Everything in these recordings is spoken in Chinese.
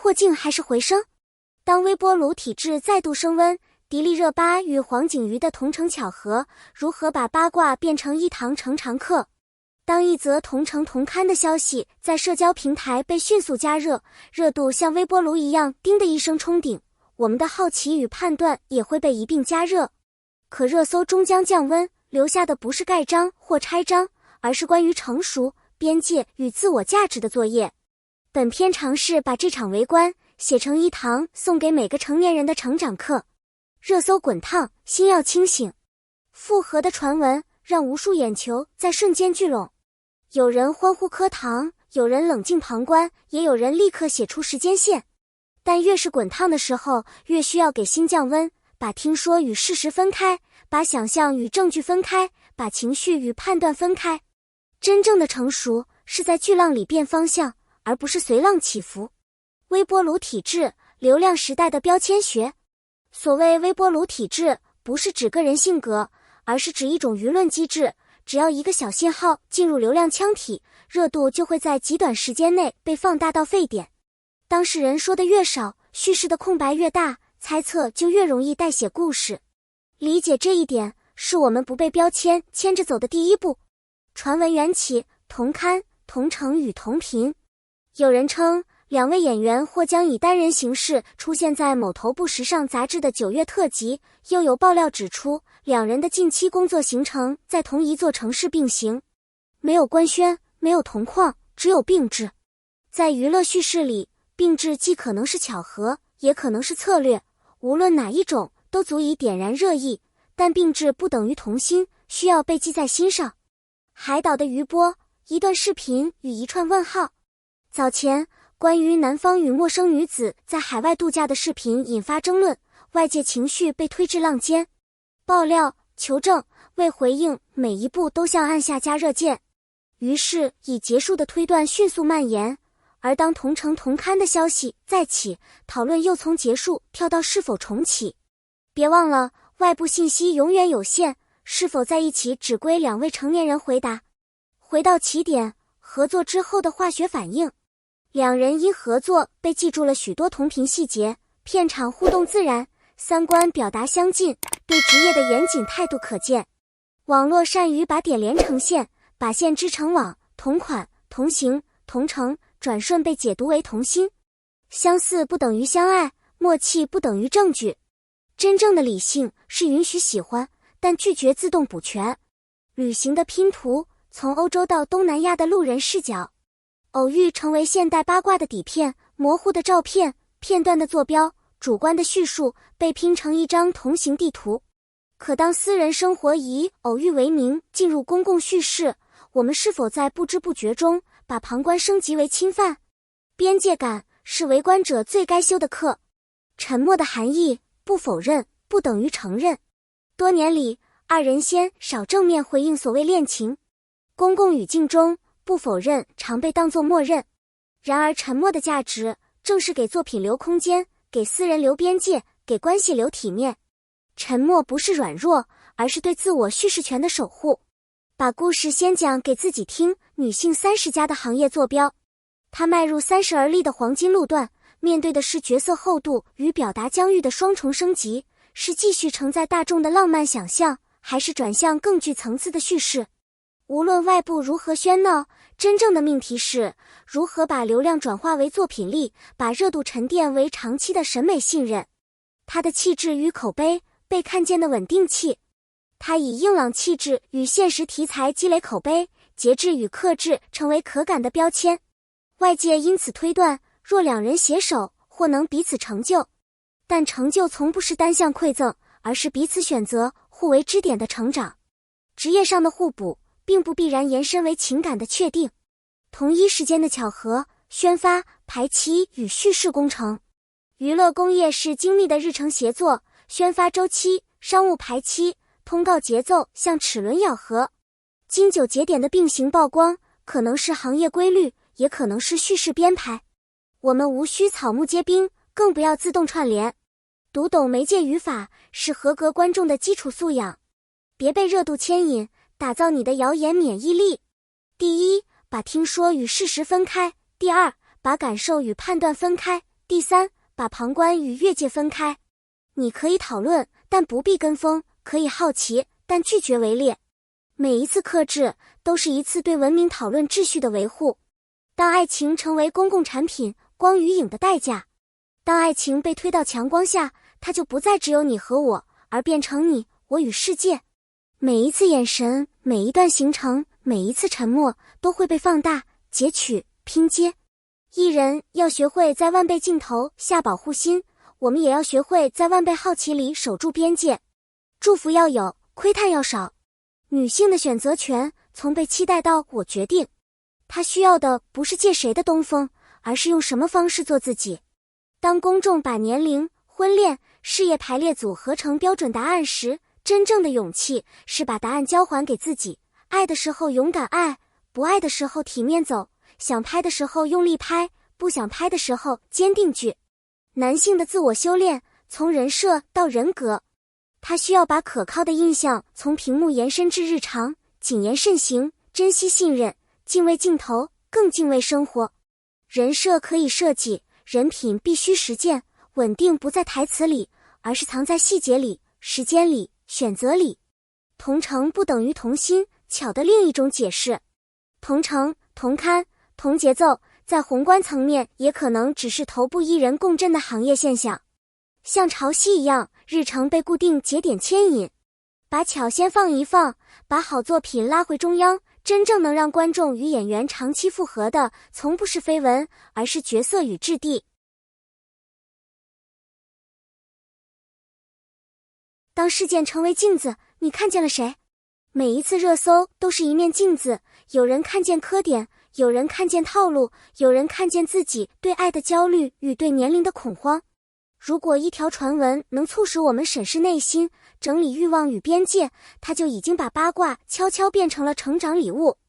破镜还是回声？当微波炉体质再度升温，迪丽热巴与黄景瑜的同城巧合，如何把八卦变成一堂成常课？当一则同城同刊的消息在社交平台被迅速加热，热度像微波炉一样叮的一声冲顶，我们的好奇与判断也会被一并加热。可热搜终将降温，留下的不是盖章或拆章，而是关于成熟、边界与自我价值的作业。本篇尝试把这场围观写成一堂送给每个成年人的成长课。热搜滚烫，心要清醒。复合的传闻让无数眼球在瞬间聚拢，有人欢呼磕糖，有人冷静旁观，也有人立刻写出时间线。但越是滚烫的时候，越需要给心降温，把听说与事实分开，把想象与证据分开，把情绪与判断分开。真正的成熟是在巨浪里变方向，而不是随浪起伏。微波炉体质，流量时代的标签学。所谓微波炉体质，不是指个人性格，而是指一种舆论机制。只要一个小信号进入流量腔体，热度就会在极短时间内被放大到沸点。当事人说的越少，叙事的空白越大，猜测就越容易代写故事。理解这一点，是我们不被标签牵着走的第一步。传闻缘起，同刊、同城与同频。有人称，两位演员或将以单人形式出现在某头部时尚杂志的9月特辑，又有爆料指出，两人的近期工作行程在同一座城市并行。没有官宣，没有同框，只有并置。在娱乐叙事里，并置既可能是巧合，也可能是策略，无论哪一种都足以点燃热议，但并置不等于同心，需要被记在心上。海岛的余波，一段视频与一串问号。早前关于男方与陌生女子在海外度假的视频引发争论，外界情绪被推至浪尖。爆料、求证、未回应，每一步都像按下加热键。于是已结束的推断迅速蔓延，而当同城同刊的消息再起，讨论又从结束跳到是否重启。别忘了，外部信息永远有限，是否在一起只归两位成年人回答。回到起点，合作之后的化学反应。两人因合作被记住了许多同频细节，片场互动自然，三观表达相近，对职业的严谨态度可见。网络善于把点连成线，把线织成网，同款、同行、同城，转瞬被解读为同心。相似不等于相爱，默契不等于证据。真正的理性是允许喜欢，但拒绝自动补全。旅行的拼图，从欧洲到东南亚的路人视角。偶遇成为现代八卦的底片，模糊的照片，片段的坐标，主观的叙述被拼成一张同行地图。可当私人生活以偶遇为名进入公共叙事，我们是否在不知不觉中把旁观升级为侵犯？边界感是围观者最该修的课。沉默的含义，不否认不等于承认。多年里，二人鲜少正面回应所谓恋情。公共语境中，不否认常被当作默认。然而沉默的价值，正是给作品留空间，给私人留边界，给关系留体面。沉默不是软弱，而是对自我叙事权的守护。把故事先讲给自己听，女性30加的行业坐标。她迈入30而立的黄金路段，面对的是角色厚度与表达疆域的双重升级，是继续承载大众的浪漫想象，还是转向更具层次的叙事？无论外部如何喧闹，真正的命题是如何把流量转化为作品力，把热度沉淀为长期的审美信任。他的气质与口碑，被看见的稳定器。他以硬朗气质与现实题材积累口碑，节制与克制成为可感的标签。外界因此推断，若两人携手，或能彼此成就。但成就从不是单向馈赠，而是彼此选择，互为支点的成长。职业上的互补，并不必然延伸为情感的确定。同一时间的巧合，宣发、排期与叙事工程。娱乐工业是精密的日程协作，宣发周期、商务排期、通告节奏像齿轮咬合。经久节点的并行曝光，可能是行业规律，也可能是叙事编排。我们无需草木皆兵，更不要自动串联。读懂媒介语法是合格观众的基础素养。别被热度牵引，打造你的谣言免疫力。第一，把听说与事实分开；第二，把感受与判断分开；第三，把旁观与越界分开。你可以讨论，但不必跟风；可以好奇，但拒绝围猎。每一次克制，都是一次对文明讨论秩序的维护。当爱情成为公共产品，光与影的代价；当爱情被推到强光下，它就不再只有你和我，而变成你、我与世界。每一次眼神，每一段行程，每一次沉默，都会被放大、截取、拼接。艺人要学会在万倍镜头下保护心，我们也要学会在万倍好奇里守住边界。祝福要有，窥探要少。女性的选择权从被期待到我决定，她需要的不是借谁的东风，而是用什么方式做自己。当公众把年龄、婚恋、事业排列组合成标准答案时，真正的勇气是把答案交还给自己。爱的时候勇敢爱，不爱的时候体面走，想拍的时候用力拍，不想拍的时候坚定拒。男性的自我修炼，从人设到人格，他需要把可靠的印象从屏幕延伸至日常，谨言慎行，珍惜信任，敬畏镜头，更敬畏生活。人设可以设计，人品必须实践。稳定不在台词里，而是藏在细节里、时间里、选择里。同城不等于同心，巧的另一种解释。同城、同刊、同节奏，在宏观层面也可能只是头部艺人共振的行业现象。像潮汐一样，日程被固定节点牵引，把巧先放一放，把好作品拉回中央。真正能让观众与演员长期复合的，从不是绯闻，而是角色与质地。当事件成为镜子，你看见了谁？每一次热搜都是一面镜子，有人看见磕点，有人看见套路，有人看见自己对爱的焦虑与对年龄的恐慌。如果一条传闻能促使我们审视内心，整理欲望与边界，它就已经把八卦悄悄变成了成长礼物。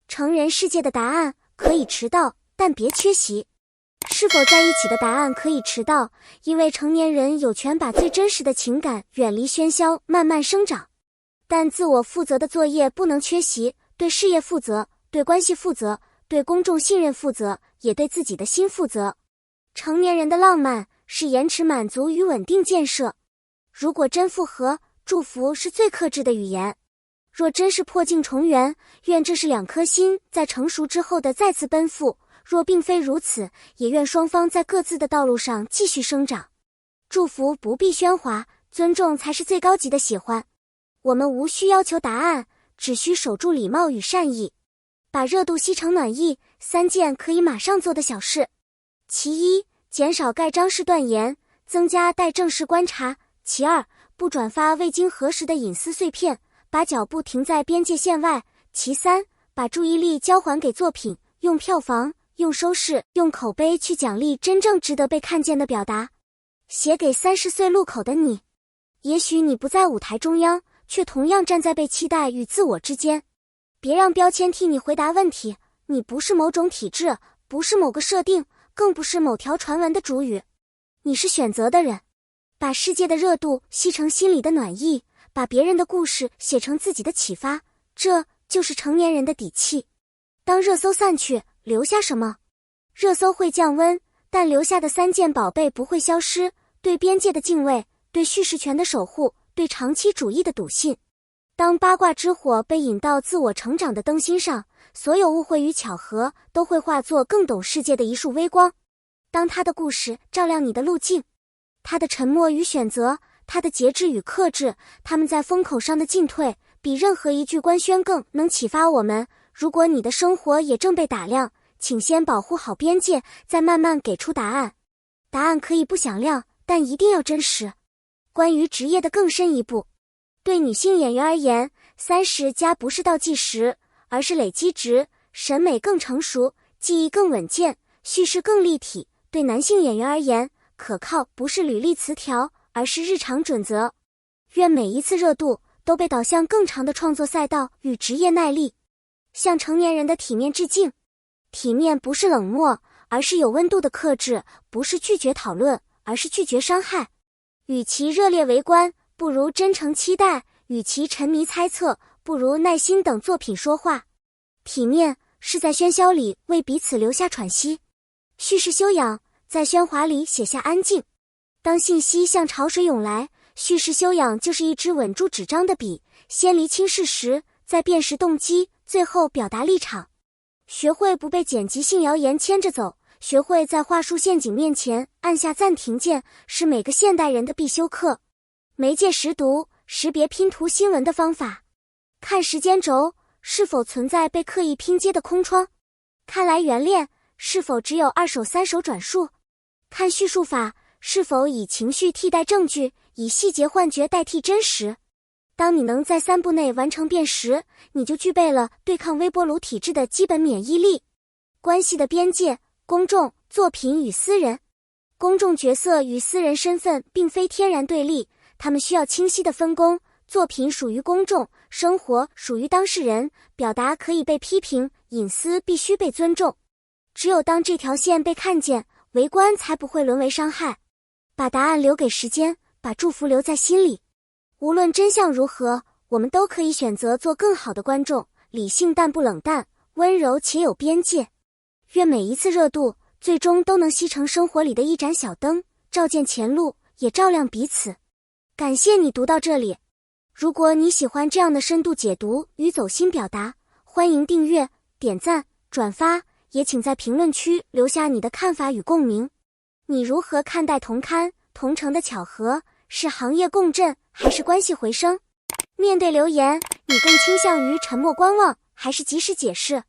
成人世界的答案可以迟到，但别缺席。是否在一起的答案可以迟到，因为成年人有权把最真实的情感远离喧嚣，慢慢生长。但自我负责的作业不能缺席，对事业负责，对关系负责，对公众信任负责，也对自己的心负责。成年人的浪漫是延迟满足与稳定建设。如果真复合，祝福是最克制的语言；若真是破镜重圆，愿这是两颗心在成熟之后的再次奔赴。若并非如此，也愿双方在各自的道路上继续生长。祝福不必喧哗，尊重才是最高级的喜欢。我们无需要求答案，只需守住礼貌与善意。把热度吸成暖意，3件可以马上做的小事。其一，减少盖章式断言，增加待正式观察。其二，不转发未经核实的隐私碎片，把脚步停在边界线外。其三，把注意力交还给作品，用票房，用收视，用口碑去奖励真正值得被看见的表达。写给30岁路口的你，也许你不在舞台中央，却同样站在被期待与自我之间。别让标签替你回答问题，你不是某种体制，不是某个设定，更不是某条传闻的主语。你是选择的人。把世界的热度吸成心里的暖意，把别人的故事写成自己的启发，这就是成年人的底气。当热搜散去，留下什么？热搜会降温，但留下的3件宝贝不会消失：对边界的敬畏，对叙事权的守护，对长期主义的笃信。当八卦之火被引到自我成长的灯芯上，所有误会与巧合都会化作更懂世界的一束微光。当他的故事照亮你的路径，他的沉默与选择，他的节制与克制，他们在风口上的进退，比任何一句官宣更能启发我们。如果你的生活也正被打量，请先保护好边界，再慢慢给出答案。答案可以不响亮，但一定要真实。关于职业的更深一步，对女性演员而言，30+不是倒计时，而是累积值，审美更成熟，技艺更稳健，叙事更立体。对男性演员而言，可靠不是履历词条，而是日常准则。愿每一次热度都被导向更长的创作赛道与职业耐力。向成年人的体面致敬。体面不是冷漠，而是有温度的克制；不是拒绝讨论，而是拒绝伤害。与其热烈围观，不如真诚期待；与其沉迷猜测，不如耐心等作品说话。体面是在喧嚣里为彼此留下喘息。叙事修养在喧哗里写下安静。当信息像潮水涌来，叙事修养就是一支稳住纸张的笔，先厘清事实，再辨识动机，最后表达立场。学会不被剪辑性谣言牵着走，学会在话术陷阱面前按下暂停键，是每个现代人的必修课。媒介识读，识别拼图新闻的方法。看时间轴，是否存在被刻意拼接的空窗？看来源链，是否只有2手3手转述？看叙述法，是否以情绪替代证据，以细节幻觉代替真实？当你能在3步内完成辨识，你就具备了对抗微波炉体制的基本免疫力。关系的边界，公众、作品与私人。公众角色与私人身份并非天然对立，他们需要清晰的分工。作品属于公众，生活属于当事人，表达可以被批评，隐私必须被尊重。只有当这条线被看见，围观才不会沦为伤害。把答案留给时间，把祝福留在心里。无论真相如何，我们都可以选择做更好的观众，理性但不冷淡，温柔且有边界。愿每一次热度，最终都能熄成生活里的一盏小灯，照见前路，也照亮彼此。感谢你读到这里。如果你喜欢这样的深度解读与走心表达，欢迎订阅、点赞、转发，也请在评论区留下你的看法与共鸣。你如何看待同刊、同城的巧合？是行业共振，还是关系回升？面对留言，你更倾向于沉默观望，还是及时解释？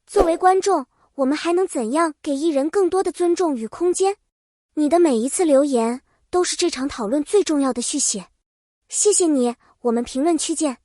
作为观众，我们还能怎样给艺人更多的尊重与空间？你的每一次留言，都是这场讨论最重要的续写。谢谢你，我们评论区见。